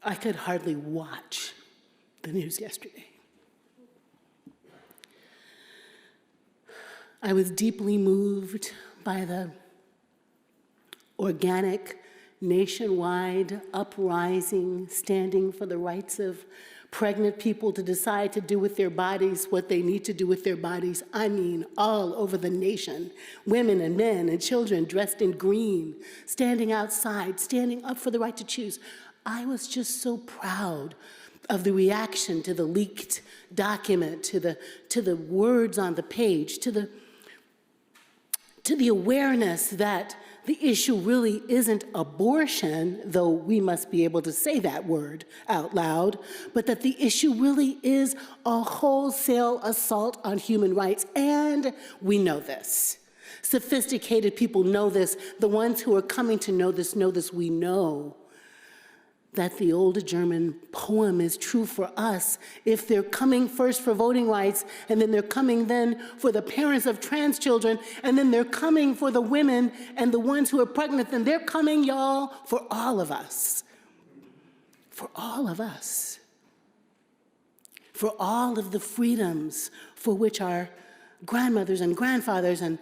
I could hardly watch the news yesterday. I was deeply moved by the organic, nationwide uprising, standing for the rights of pregnant people to decide to do with their bodies what they need to do with their bodies. I mean, all over the nation, women and men and children dressed in green, standing outside, standing up for the right to choose. I was just so proud of the reaction to the leaked document, to the words on the page, to the awareness that the issue really isn't abortion, though we must be able to say that word out loud, but that the issue really is a wholesale assault on human rights, and we know this. Sophisticated people know this. The ones who are coming to know this, we know that the old German poem is true for us. If they're coming first for voting rights, and then they're coming then for the parents of trans children, and then they're coming for the women and the ones who are pregnant, then they're coming, y'all, for all of us. For all of us. For all of the freedoms for which our grandmothers and grandfathers and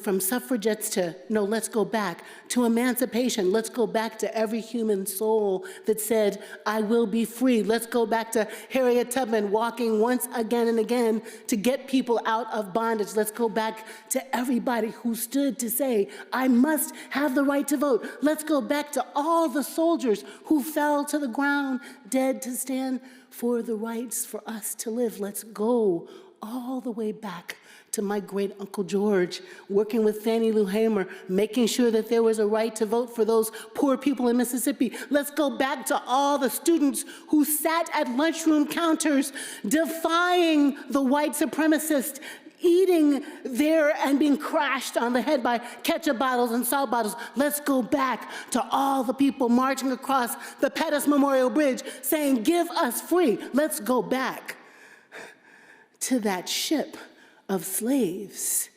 from suffragettes to, no, let's go back, to emancipation. Let's go back to every human soul that said, I will be free. Let's go back to Harriet Tubman walking once again and again to get people out of bondage. Let's go back to everybody who stood to say, I must have the right to vote. Let's go back to all the soldiers who fell to the ground, dead to stand for the rights for us to live. Let's go all the way back to my great Uncle George, working with Fannie Lou Hamer, making sure that there was a right to vote for those poor people in Mississippi. Let's go back to all the students who sat at lunchroom counters defying the white supremacists, eating there and being crashed on the head by ketchup bottles and salt bottles. Let's go back to all the people marching across the Pettus Memorial Bridge saying, give us free. Let's go back to that ship of slaves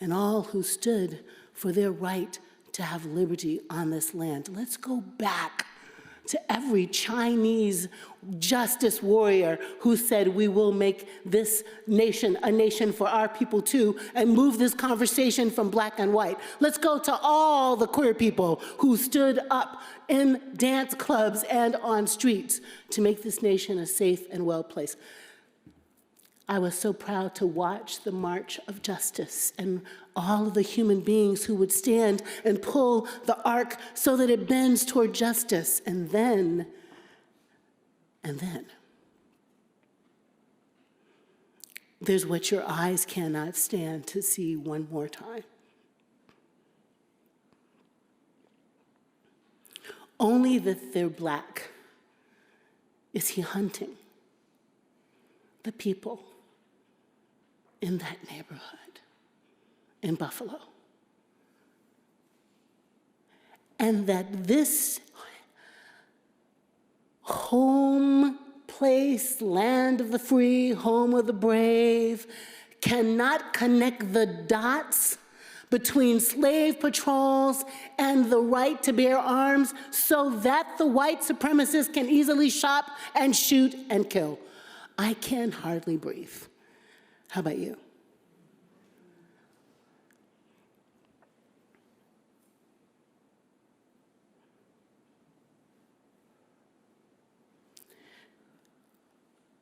and all who stood for their right to have liberty on this land. Let's go back to every Chinese justice warrior who said, we will make this nation a nation for our people too, and move this conversation from black and white. Let's go to all the queer people who stood up in dance clubs and on streets to make this nation a safe and well place. I was so proud to watch the March of Justice and all of the human beings who would stand and pull the arc so that it bends toward justice. And then, there's what your eyes cannot stand to see one more time. Only that they're black is he hunting the people in that neighborhood in Buffalo. And that this home place, land of the free, home of the brave, cannot connect the dots between slave patrols and the right to bear arms so that the white supremacists can easily shop and shoot and kill. I can hardly breathe. How about you?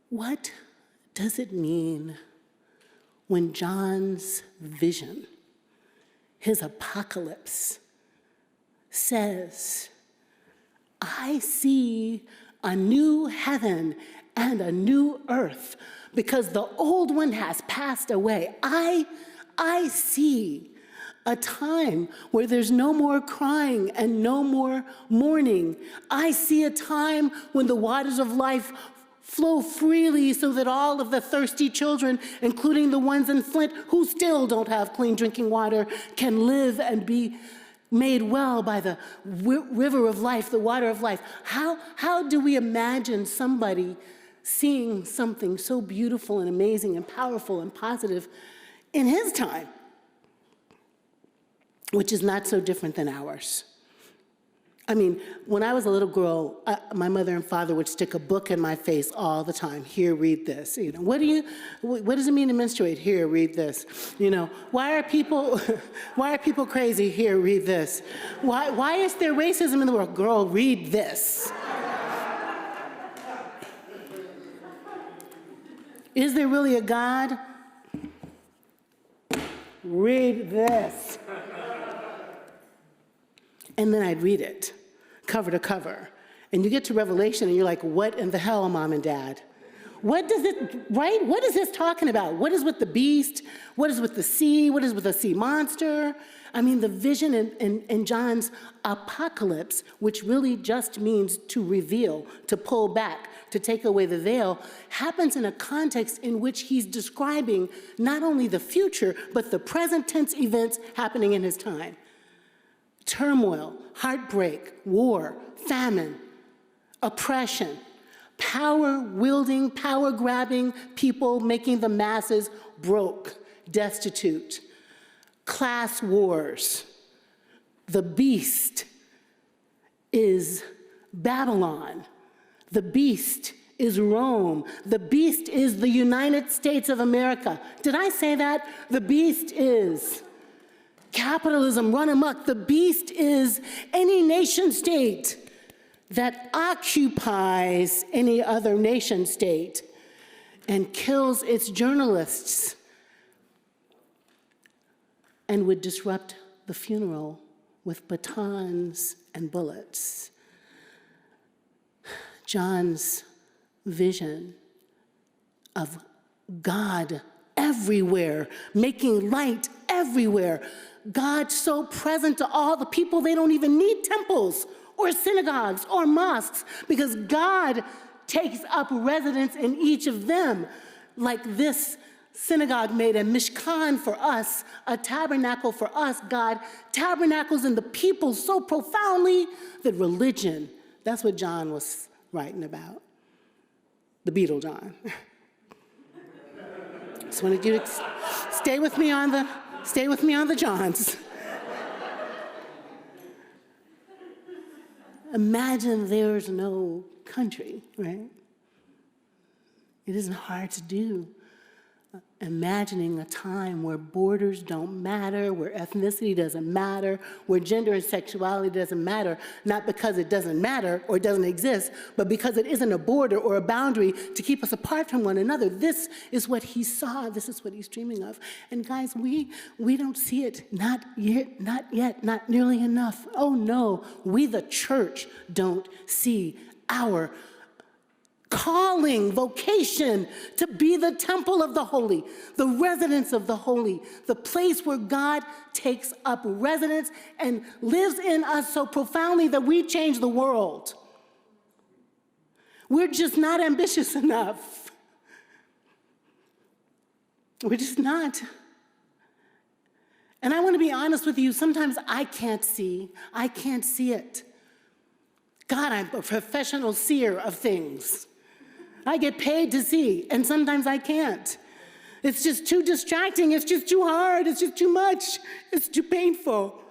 What does it mean when John's vision, his apocalypse, says, I see a new heaven and a new earth, because the old one has passed away. I see a time where there's no more crying and no more mourning. I see a time when the waters of life flow freely so that all of the thirsty children, including the ones in Flint who still don't have clean drinking water, can live and be made well by the river of life, the water of life. How do we imagine somebody seeing something so beautiful and amazing and powerful and positive in his time, which is not so different than ours? I mean, when I was a little girl, my mother and father would stick a book in my face all the time. Here, read this. You know, what does it mean to menstruate? Here, read this. You know, why are people crazy? Here, read this. Why is there racism in the world? Girl, read this. Is there really a God? Read this. And then I'd read it, cover to cover. And you get to Revelation and you're like, what in the hell, Mom and Dad? What does it, right? What is this talking about? What is with the beast? What is with the sea? What is with the sea monster? I mean, the vision in John's apocalypse, which really just means to reveal, to pull back, to take away the veil, happens in a context in which he's describing not only the future, but the present tense events happening in his time. Turmoil, heartbreak, war, famine, oppression, power-wielding, power-grabbing people making the masses broke, destitute, class wars. The beast is Babylon. The beast is Rome. The beast is the United States of America. Did I say that? The beast is capitalism run amok. The beast is any nation state that occupies any other nation state and kills its journalists and would disrupt the funeral with batons and bullets. John's vision of God everywhere, making light everywhere. God so present to all the people, they don't even need temples or synagogues or mosques, because God takes up residence in each of them, like this synagogue made a mishkan for us, a tabernacle for us. God tabernacles in the people so profoundly that religion, that's what John was writing about. The Beetle John. Just wanted you to stay with me on the Johns. Imagine there's no country, right? It isn't hard to do. Imagining a time where borders don't matter, where ethnicity doesn't matter, where gender and sexuality doesn't matter, not because it doesn't matter or doesn't exist, but because it isn't a border or a boundary to keep us apart from one another. This is what he saw. This is what he's dreaming of. And guys, we don't see it, not yet, not nearly enough. Oh no, we the church don't see our calling, vocation to be the temple of the holy, the residence of the holy, the place where God takes up residence and lives in us so profoundly that we change the world. We're just not ambitious enough. We're just not. And I want to be honest with you, sometimes I can't see it. God, I'm a professional seer of things. I get paid to see, and sometimes I can't. It's just too distracting, it's just too hard, it's just too much, it's too painful.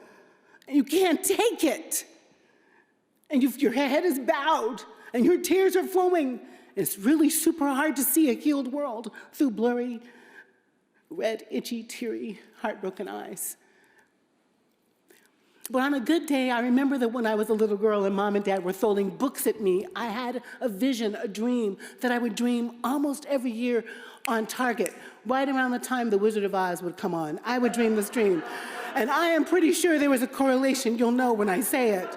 And you can't take it. And your head is bowed, and your tears are flowing. It's really super hard to see a healed world through blurry, red, itchy, teary, heartbroken eyes. But on a good day, I remember that when I was a little girl and Mom and Dad were throwing books at me, I had a vision, a dream, that I would dream almost every year on target. Right around the time The Wizard of Oz would come on, I would dream this dream. And I am pretty sure there was a correlation. You'll know when I say it.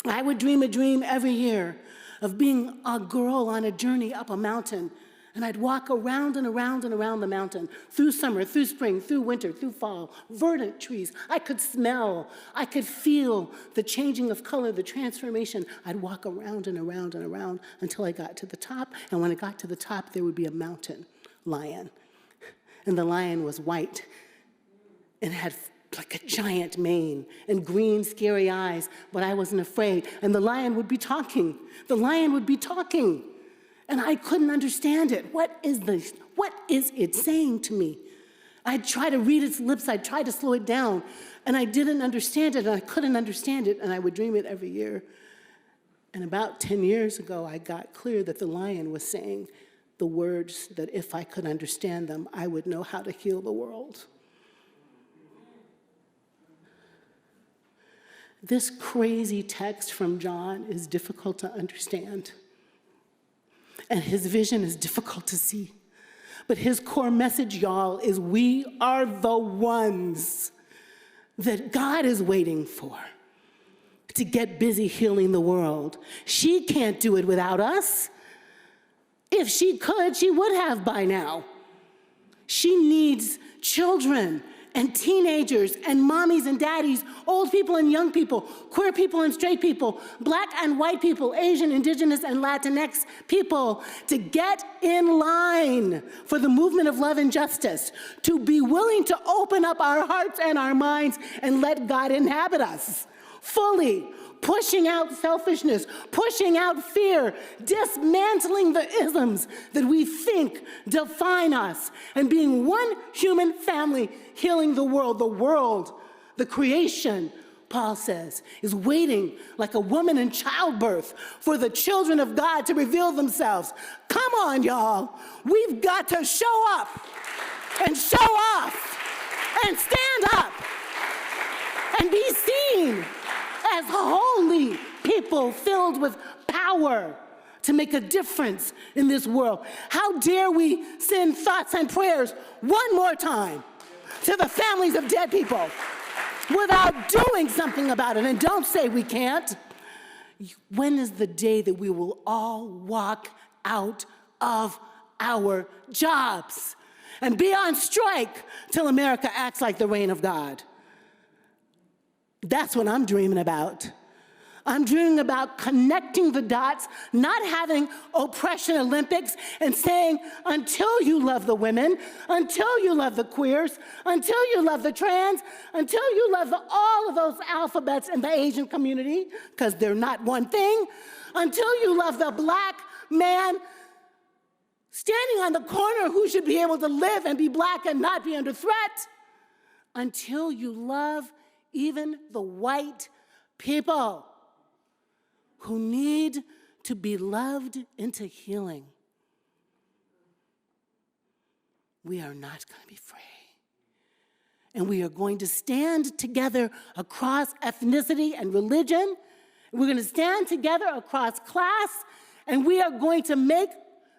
I would dream a dream every year of being a girl on a journey up a mountain. And I'd walk around and around and around the mountain, through summer, through spring, through winter, through fall, verdant trees. I could smell, I could feel the changing of color, the transformation. I'd walk around and around and around until I got to the top. And when I got to the top, there would be a mountain lion. And the lion was white and had like a giant mane and green, scary eyes, but I wasn't afraid. And the lion would be talking. The lion would be talking. And I couldn't understand it. What is it saying to me? I'd try to read its lips, I'd try to slow it down, and I didn't understand it, and I couldn't understand it, and I would dream it every year. And about 10 years ago, I got clear that the lion was saying the words that if I could understand them, I would know how to heal the world. This crazy text from John is difficult to understand, and his vision is difficult to see. But his core message, y'all, is we are the ones that God is waiting for to get busy healing the world. She can't do it without us. If she could, she would have by now. She needs children and teenagers and mommies and daddies, old people and young people, queer people and straight people, black and white people, Asian, indigenous, and Latinx people to get in line for the movement of love and justice, to be willing to open up our hearts and our minds and let God inhabit us fully, pushing out selfishness, pushing out fear, dismantling the isms that we think define us, and being one human family healing the world. The world, the creation, Paul says, is waiting like a woman in childbirth for the children of God to reveal themselves. Come on, y'all. We've got to show up and show off and stand up and be seen as holy people filled with power to make a difference in this world. How dare we send thoughts and prayers one more time to the families of dead people without doing something about it? And don't say we can't. When is the day that we will all walk out of our jobs and be on strike till America acts like the reign of God? That's what I'm dreaming about. I'm dreaming about connecting the dots, not having oppression Olympics and saying, until you love the women, until you love the queers, until you love the trans, until you love all of those alphabets in the Asian community, because they're not one thing, until you love the black man standing on the corner who should be able to live and be black and not be under threat, until you love even the white people who need to be loved into healing. We are not going to be free. And we are going to stand together across ethnicity and religion. We're going to stand together across class, and we are going to make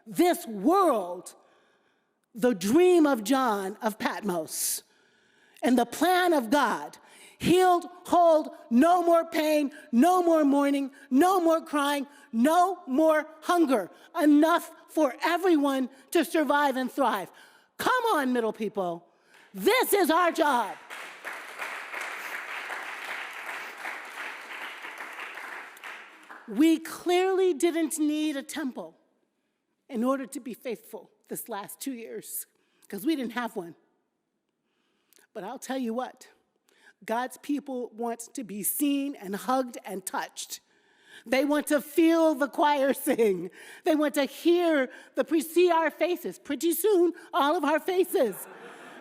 this world the dream of John of Patmos and the plan of God. Healed, whole, no more pain, no more mourning, no more crying, no more hunger. Enough for everyone to survive and thrive. Come on, middle people. This is our job. We clearly didn't need a temple in order to be faithful this last 2 years, because we didn't have one. But I'll tell you what. God's people want to be seen and hugged and touched. They want to feel the choir sing. They want to see our faces, pretty soon, all of our faces,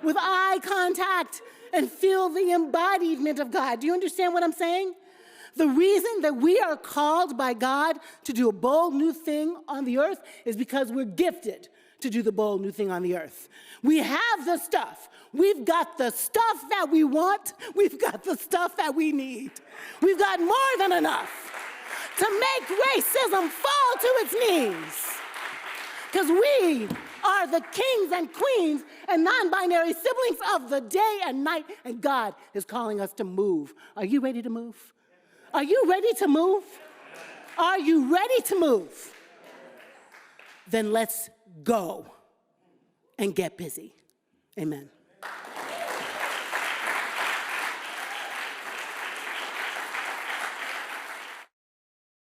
with eye contact, and feel the embodiment of God. Do you understand what I'm saying? The reason that we are called by God to do a bold new thing on the earth is because we're gifted to do the bold new thing on the earth. We have the stuff. We've got the stuff that we want. We've got the stuff that we need. We've got more than enough to make racism fall to its knees. Because we are the kings and queens and non-binary siblings of the day and night, and God is calling us to move. Are you ready to move? Are you ready to move? Are you ready to move? Then let's go and get busy. Amen.